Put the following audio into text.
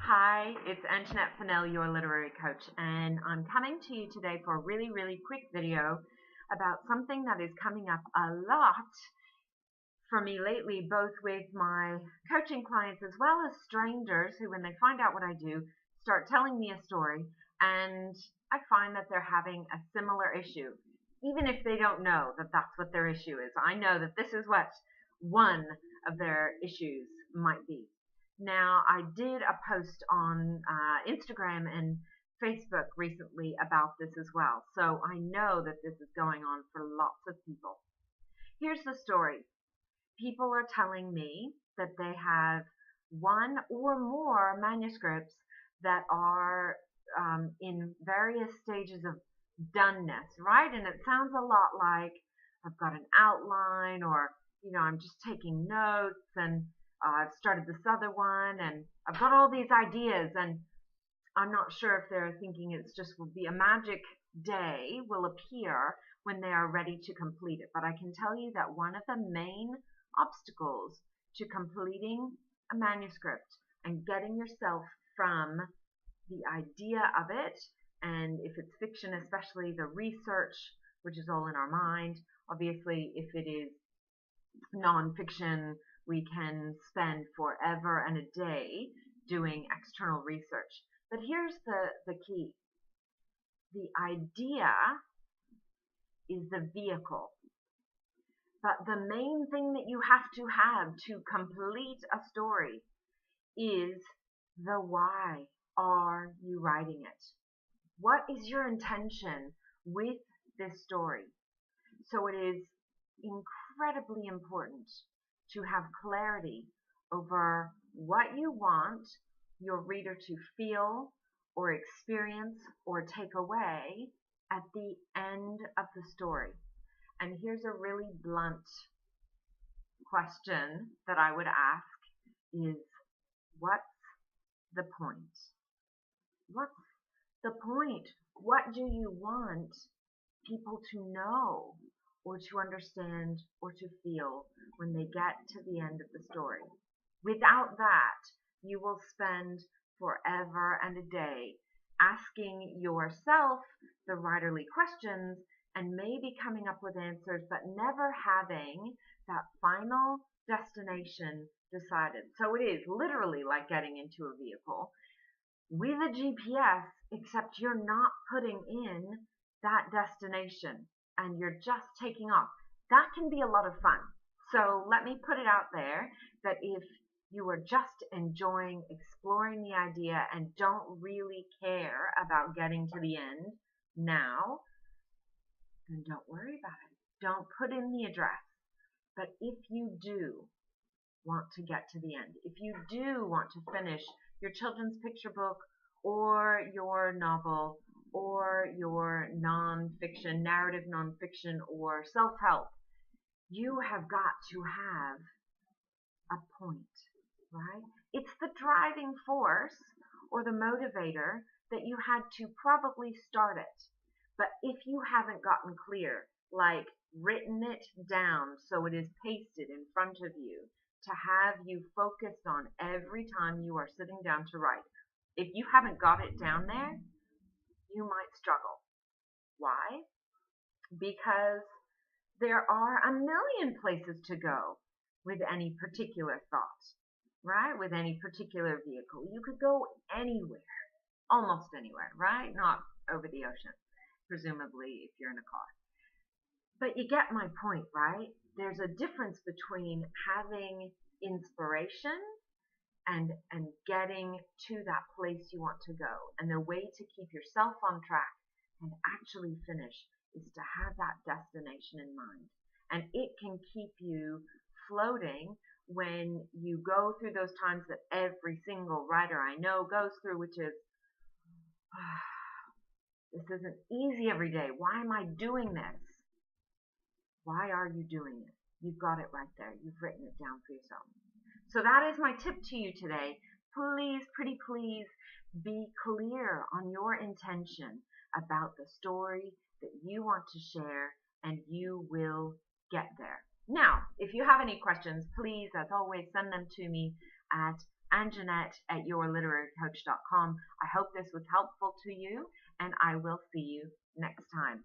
Hi, it's Antoinette Fennell, your literary coach, and I'm coming to you today for a really quick video about something that is coming up a lot for me lately, both with my coaching clients as well as strangers who, when they find out what I do, start telling me a story, and I find that they're having a similar issue, even if they don't know that that's what their issue is. I know that this is what one of their issues might be. Now, I did a post on Instagram and Facebook recently about this as well, so I know that this is going on for lots of people. Here's the story. People are telling me that they have one or more manuscripts that are in various stages of doneness, right? And it sounds a lot like I've got an outline, or I'm just taking notes, and I've started this other one, and I've got all these ideas, and I'm not sure if they're thinking it's just will be a magic day will appear when they are ready to complete it. But I can tell you that one of the main obstacles to completing a manuscript and getting yourself from the idea of it, and if it's fiction, especially the research, which is all in our mind. Obviously, if it is nonfiction, we can spend forever and a day doing external research. But here's the key. The idea is the vehicle. But the main thing that you have to complete a story is the why are you writing it? What is your intention with this story? So it is incredibly important to have clarity over what you want your reader to feel or experience or take away at the end of the story. And here's a really blunt question that I would ask is, what's the point? What's the point? What do you want people to know or to understand or to feel when they get to the end of the story? Without that, you will spend forever and a day asking yourself the writerly questions and maybe coming up with answers, but never having that final destination decided. So it is literally like getting into a vehicle with a GPS, except you're not putting in that destination and you're just taking off. That can be a lot of fun. So let me put it out there that if you are just enjoying exploring the idea and don't really care about getting to the end now, then don't worry about it. Don't put in the address. But if you do want to get to the end, if you do want to finish your children's picture book or your novel or your nonfiction, narrative nonfiction, or self-help, you have got to have a point, right? It's the driving force or the motivator that you had to probably start it. But if you haven't gotten clear, like written it down so it is pasted in front of you to have you focused on every time you are sitting down to write, if you haven't got it down there, you might struggle. Why? Because there are a million places to go with any particular thought, right? With any particular vehicle. You could go anywhere, almost anywhere, right? Not over the ocean, presumably if you're in a car. But you get my point, right? There's a difference between having inspiration and getting to that place you want to go. And the way to keep yourself on track and actually finish is to have that destination in mind. And it can keep you floating when you go through those times that every single writer I know goes through, which is, this isn't easy every day. Why am I doing this? Why are you doing it? You've got it right there. You've written it down for yourself. So that is my tip to you today. Please, pretty please, be clear on your intention about the story that you want to share, and you will get there. Now, if you have any questions, please, as always, send them to me at and Jeanette at yourliterarycoach.com. I hope this was helpful to you, and I will see you next time.